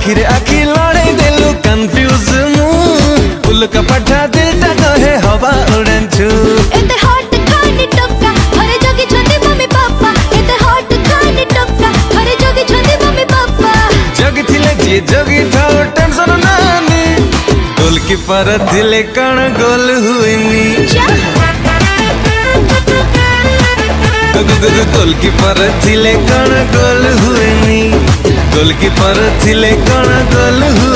आखिर आखि लड़े देलु कंफ्यूज मु उल्का पठा दिलटा कहे हवा उड़न छु एते हॉट खानी टक्का घरे जगी छथि मम्मी पापा एते हॉट खानी टक्का घरे जगी छथि मम्मी पापा जगी थिले जी जगी थाओ टेंशन नानी गोलकीपर थिले कण गोल हुइनी गोलकीपर थिले कण गोल हुइनी गोलकीपर थिले कण गोल हुइनी।